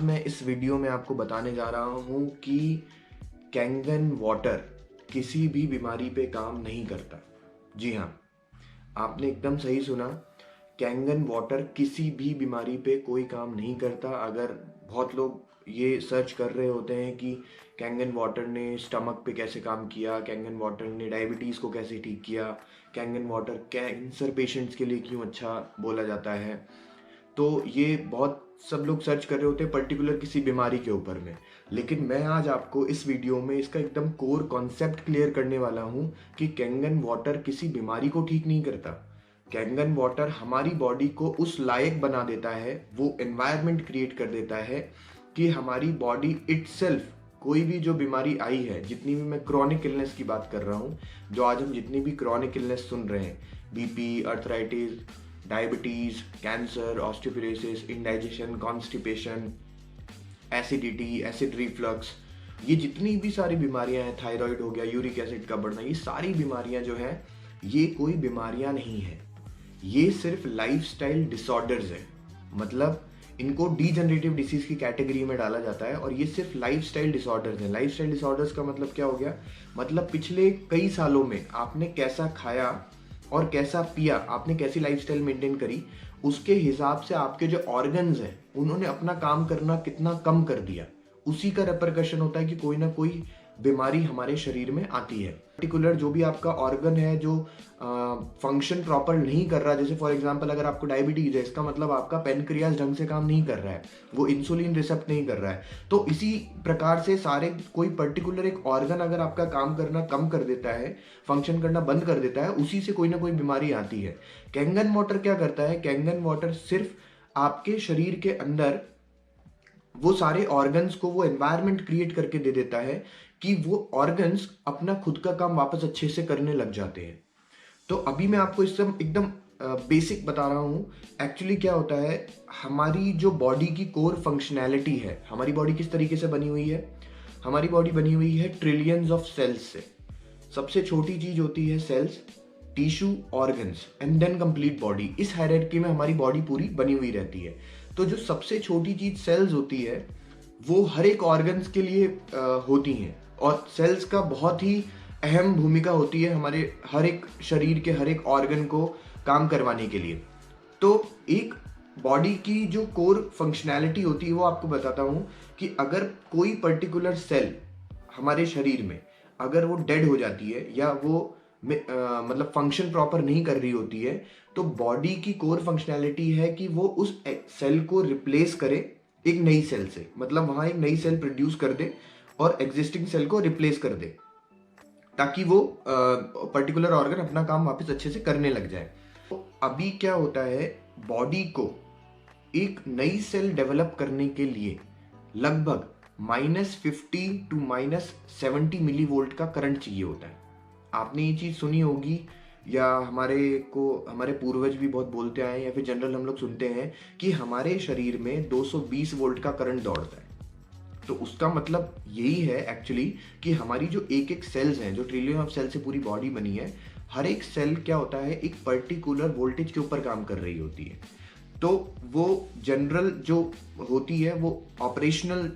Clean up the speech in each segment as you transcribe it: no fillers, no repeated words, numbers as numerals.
मैं इस वीडियो में आपको बताने जा रहा हूँ कि कैंगन वाटर किसी भी बीमारी पे काम नहीं करता। जी हाँ, आपने एकदम सही सुना। कैंगन वाटर किसी भी बीमारी पे कोई काम नहीं करता। अगर बहुत लोग ये सर्च कर रहे होते हैं कि कैंगन वाटर ने स्टमक पे कैसे काम किया, कैंगन वाटर ने डायबिटीज़ को कैसे ठीक किया, कैंगन वाटर कैंसर पेशेंट्स के लिए क्यों अच्छा बोला जाता है, तो ये बहुत सब लोग सर्च कर रहे होते हैं पर्टिकुलर किसी बीमारी के ऊपर में। लेकिन मैं आज आपको इस वीडियो में इसका एकदम कोर कॉन्सेप्ट क्लियर करने वाला हूँ कि कैंगन वाटर किसी बीमारी को ठीक नहीं करता। कैंगन वाटर हमारी बॉडी को उस लायक बना देता है, वो एनवायरनमेंट क्रिएट कर देता है कि हमारी बॉडी इटसेल्फ कोई भी जो बीमारी आई है, जितनी भी मैं क्रॉनिक इलनेस की बात कर रहा हूँ, जो आज हम जितनी भी क्रॉनिक इलनेस सुन रहे हैं, BP, arthritis, diabetes, cancer, osteoporosis, indigestion, constipation, acidity, acid reflux, ये जितनी भी सारी बीमारियां हैं, थायराइड हो गया, यूरिक एसिड का बढ़ना, ये सारी बीमारियां जो हैं, ये कोई बीमारियां नहीं हैं, ये सिर्फ लाइफस्टाइल डिसऑर्डर्स है। मतलब इनको डीजनरेटिव डिसीज की कैटेगरी में डाला जाता है और ये सिर्फ लाइफस्टाइल डिसऑर्डर्स हैं। लाइफस्टाइल डिसऑर्डर्स का मतलब क्या हो गया? मतलब पिछले कई सालों में आपने कैसा खाया और कैसा पिया, आपने कैसी लाइफस्टाइल मेंटेन करी, उसके हिसाब से आपके जो ऑर्गन्स हैं उन्होंने अपना काम करना कितना कम कर दिया, उसी का रेपरकशन होता है कि कोई ना कोई बीमारी हमारे शरीर में आती है। पर्टिकुलर जो भी आपका ऑर्गन है जो फंक्शन प्रॉपर नहीं कर रहा, जैसे फॉर एग्जांपल अगर आपको डायबिटीज है, इसका मतलब आपका पेनक्रियाज ढंग से काम नहीं कर रहा है, वो इंसुलिन रिसेप्ट नहीं कर रहा है। तो इसी प्रकार से सारे कोई पर्टिकुलर एक ऑर्गन अगर आपका काम करना कम कर देता है, फंक्शन करना बंद कर देता है, उसी से कोई ना कोई बीमारी आती है। कैंगन वाटर क्या करता है? कैंगन वाटर सिर्फ आपके शरीर के अंदर वो सारे ऑर्गन्स को वो एनवायरनमेंट क्रिएट करके दे देता है कि वो ऑर्गन्स अपना खुद का काम वापस अच्छे से करने लग जाते हैं। तो अभी मैं आपको एकदम बेसिक बता रहा हूँ। एक्चुअली क्या होता है, हमारी जो बॉडी की कोर फंक्शनैलिटी है, हमारी बॉडी किस तरीके से बनी हुई है? हमारी बॉडी बनी हुई है ट्रिलियंस ऑफ सेल्स से। सबसे छोटी चीज होती है cells, tissue, organs and then complete body. इस हायरार्की में हमारी बॉडी पूरी बनी हुई रहती है। तो जो सबसे छोटी चीज सेल्स होती है वो हर एक ऑर्गन्स के लिए होती हैं और सेल्स का बहुत ही अहम भूमिका होती है हमारे हर एक शरीर के हर एक ऑर्गन को काम करवाने के लिए। तो एक बॉडी की जो कोर फंक्शनैलिटी होती है वो आपको बताता हूँ कि अगर कोई पर्टिकुलर सेल हमारे शरीर में अगर वो डेड हो जाती है या वो मतलब फंक्शन प्रॉपर नहीं कर रही होती है, तो बॉडी की कोर फंक्शनैलिटी है कि वो उस सेल को रिप्लेस करे एक नई सेल से। मतलब वहां एक नई सेल प्रोड्यूस कर दे और एग्जिस्टिंग सेल को रिप्लेस कर दे, ताकि वो पर्टिकुलर ऑर्गन अपना काम वापस अच्छे से करने लग जाए। तो अभी क्या होता है, बॉडी को एक नई सेल डेवलप करने के लिए लगभग -50 टू -70 मिली वोल्ट का करंट चाहिए होता है। आपने ये चीज सुनी होगी या हमारे पूर्वज भी बहुत बोलते आए, या फिर जनरल हम लोग सुनते हैं कि हमारे शरीर में 220 वोल्ट का करंट दौड़ता है। तो उसका मतलब यही है एक्चुअली कि हमारी जो एक एक सेल्स हैं, जो ट्रिलियन ऑफ सेल से पूरी बॉडी बनी है, हर एक सेल क्या होता है, एक पर्टिकुलर वोल्टेज के ऊपर काम कर रही होती है। तो वो जनरल जो होती है वो ऑपरेशनल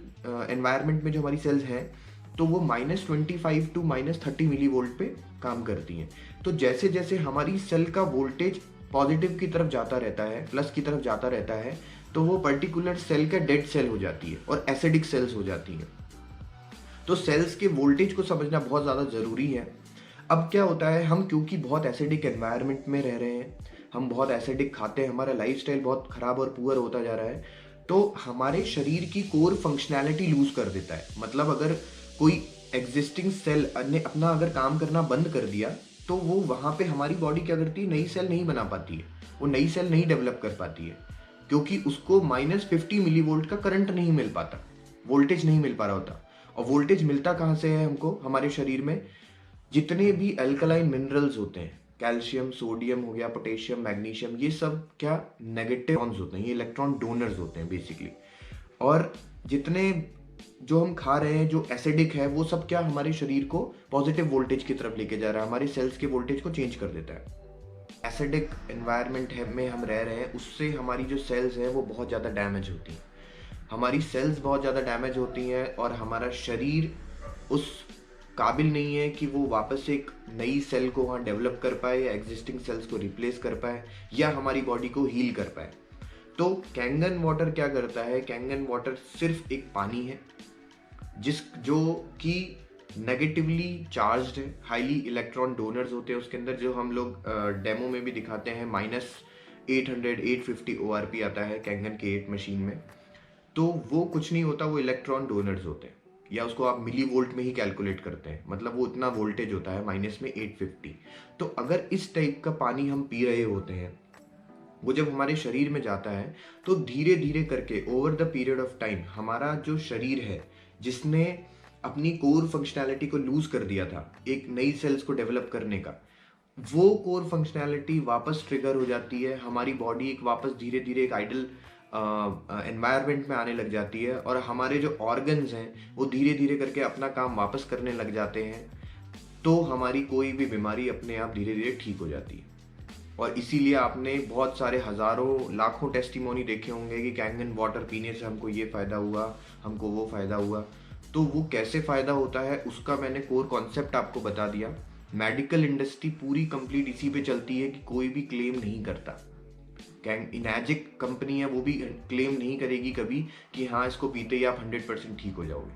एनवायरनमेंट में जो हमारी सेल्स हैं, तो वो -25 टू -30 मिली वोल्ट पे काम करती हैं। तो जैसे जैसे हमारी सेल का वोल्टेज पॉजिटिव की तरफ जाता रहता है, प्लस की तरफ जाता रहता है, तो वो पर्टिकुलर सेल का डेड सेल हो जाती है और एसिडिक सेल्स हो जाती हैं। तो सेल्स के वोल्टेज को समझना बहुत ज़्यादा ज़रूरी है। अब क्या होता है, हम क्योंकि बहुत एसिडिक एनवायरनमेंट में रह रहे हैं, हम बहुत एसिडिक खाते हैं, हमारा लाइफस्टाइल बहुत ख़राब और पुअर होता जा रहा है, तो हमारे शरीर की कोर फंक्शनैलिटी लूज कर देता है। मतलब अगर कोई एग्जिस्टिंग सेल ने अपना अगर काम करना बंद कर दिया, तो वो वहाँ पे हमारी बॉडी क्या करती है, नई सेल नहीं बना पाती है, वो नई सेल नहीं डेवलप कर पाती है, क्योंकि उसको -50 मिली वोल्ट का करंट नहीं मिल पाता, वोल्टेज नहीं मिल पा रहा होता। और वोल्टेज मिलता कहाँ से है हमको? हमारे शरीर में जितने भी अल्कलाइन मिनरल्स होते हैं, कैल्शियम, सोडियम हो गया, पोटेशियम, मैग्नीशियम, ये सब क्या नेगेटिव आयन्स होते हैं, ये इलेक्ट्रॉन डोनर्स होते हैं बेसिकली। और जितने जो हम खा रहे हैं जो एसिडिक है, वो सब क्या हमारे शरीर को पॉजिटिव वोल्टेज की तरफ लेके जा रहा है, हमारे सेल्स के वोल्टेज को चेंज कर देता है। एसिडिक एनवायरनमेंट में हम रह रहे हैं, उससे हमारी जो सेल्स हैं वो बहुत ज़्यादा डैमेज होती हैं। हमारी सेल्स बहुत ज़्यादा डैमेज होती हैं और हमारा शरीर उस काबिल नहीं है कि वो वापस एक नई सेल को वहाँ डेवलप कर पाए या एग्जिस्टिंग सेल्स को रिप्लेस कर पाए या हमारी बॉडी को हील कर पाए। तो कैंगन वाटर क्या करता है? कैंगन वाटर सिर्फ एक पानी है जो कि नेगेटिवली चार्ज्ड है, हाईली इलेक्ट्रॉन डोनर्स होते हैं उसके अंदर, जो हम लोग डेमो में भी दिखाते हैं। -850 ORP आता है कैंगन के 8 मशीन में। तो वो कुछ नहीं होता, वो इलेक्ट्रॉन डोनर्स होते हैं, या उसको आप मिली वोल्ट में ही कैलकुलेट करते हैं, मतलब वो इतना वोल्टेज होता है माइनस में 850। तो अगर इस टाइप का पानी हम पी रहे होते हैं, वो जब हमारे शरीर में जाता है तो धीरे धीरे करके over the period of time हमारा जो शरीर है, जिसने अपनी कोर फंक्शनैलिटी को लूज कर दिया था एक नई सेल्स को डेवलप करने का, वो कोर फंक्शनैलिटी वापस ट्रिगर हो जाती है। हमारी बॉडी एक वापस धीरे धीरे एक आइडल एनवायरनमेंट में आने लग जाती है और हमारे जो ऑर्गन्स हैं वो धीरे धीरे करके अपना काम वापस करने लग जाते हैं। तो हमारी कोई भी बीमारी अपने आप धीरे धीरे ठीक हो जाती है। और इसीलिए आपने बहुत सारे हज़ारों लाखों टेस्टिमोनी देखे होंगे कि कैंगन वाटर पीने से हमको ये फ़ायदा हुआ, हमको वो फ़ायदा हुआ। तो वो कैसे फ़ायदा होता है उसका मैंने कोर कॉन्सेप्ट आपको बता दिया। मेडिकल इंडस्ट्री पूरी कंप्लीट इसी पे चलती है कि कोई भी क्लेम नहीं करता। इनैजिक कंपनी है, वो भी क्लेम नहीं करेगी कभी कि हाँ इसको पीते ही आप 100% ठीक हो जाओगे,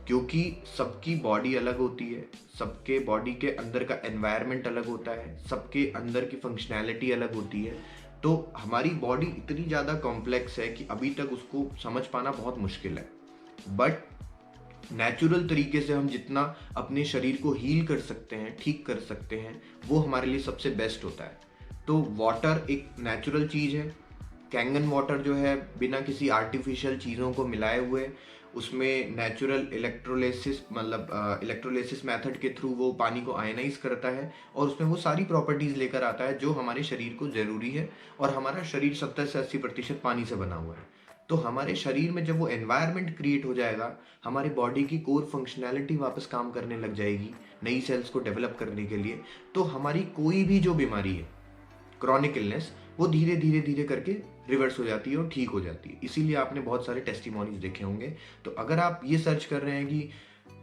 क्योंकि सबकी बॉडी अलग होती है, सबके बॉडी के अंदर का एनवायरनमेंट अलग होता है, सबके अंदर की फंक्शनैलिटी अलग होती है। तो हमारी बॉडी इतनी ज़्यादा कॉम्प्लेक्स है कि अभी तक उसको समझ पाना बहुत मुश्किल है। बट नेचुरल तरीके से हम जितना अपने शरीर को हील कर सकते हैं, ठीक कर सकते हैं, वो हमारे लिए सबसे बेस्ट होता है। तो वाटर एक नेचुरल चीज़ है। कैंगन वाटर जो है बिना किसी आर्टिफिशियल चीज़ों को मिलाए हुए, उसमें नेचुरल इलेक्ट्रोलिसिस, मतलब इलेक्ट्रोलिसिस मेथड के थ्रू वो पानी को आयनाइज करता है और उसमें वो सारी प्रॉपर्टीज़ लेकर आता है जो हमारे शरीर को ज़रूरी है। और हमारा शरीर 70 से 80% पानी से बना हुआ है। तो हमारे शरीर में जब वो एनवायरनमेंट क्रिएट हो जाएगा, हमारी बॉडी की कोर फंक्शनैलिटी वापस काम करने लग जाएगी नई सेल्स को डेवलप करने के लिए। तो हमारी कोई भी जो बीमारी है, क्रॉनिक इलनेस, वो धीरे धीरे धीरे करके रिवर्स हो जाती है और ठीक हो जाती है। इसीलिए आपने बहुत सारे टेस्टिमोनीज देखे होंगे। तो अगर आप ये सर्च कर रहे हैं कि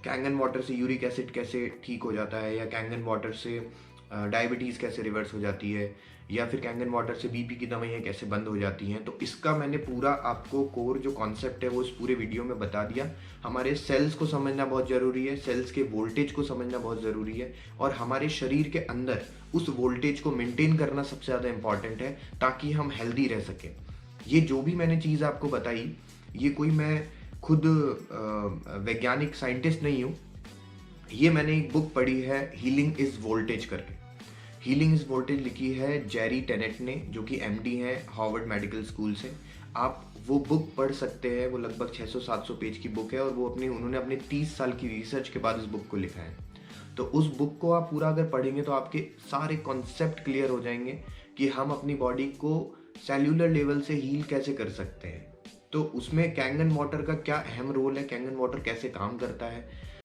कैंगन वाटर से यूरिक एसिड कैसे ठीक हो जाता है, या कैंगन वाटर से डायबिटीज़ कैसे रिवर्स हो जाती है, या फिर कैंगन वाटर से बीपी की दवाइयाँ कैसे बंद हो जाती हैं, तो इसका मैंने पूरा आपको कोर जो कॉन्सेप्ट है वो इस पूरे वीडियो में बता दिया। हमारे सेल्स को समझना बहुत ज़रूरी है, सेल्स के वोल्टेज को समझना बहुत ज़रूरी है, और हमारे शरीर के अंदर उस वोल्टेज को मेंटेन करना सबसे ज़्यादा इंपॉर्टेंट है, ताकि हम हेल्दी रह सकें। ये जो भी मैंने चीज़ आपको बताई, ये कोई मैं खुद वैज्ञानिक साइंटिस्ट नहीं हूँ। ये मैंने एक बुक पढ़ी है, हीलिंग इज़ वोल्टेज करके। हीलिंग इज़ वोल्टेज लिखी है जेरी टेनेट ने, जो कि MD हैं हार्वर्ड मेडिकल स्कूल से। आप वो बुक पढ़ सकते हैं। वो लगभग 600-700 पेज की बुक है, और वो उन्होंने अपने 30 साल की रिसर्च के बाद इस बुक को लिखा है। तो उस बुक को आप पूरा अगर पढ़ेंगे तो आपके सारे कॉन्सेप्ट क्लियर हो जाएंगे कि हम अपनी बॉडी को सेल्यूलर लेवल से हील कैसे कर सकते हैं। तो उसमें कैंगन वाटर का क्या अहम रोल है, कैंगन वाटर कैसे काम करता है,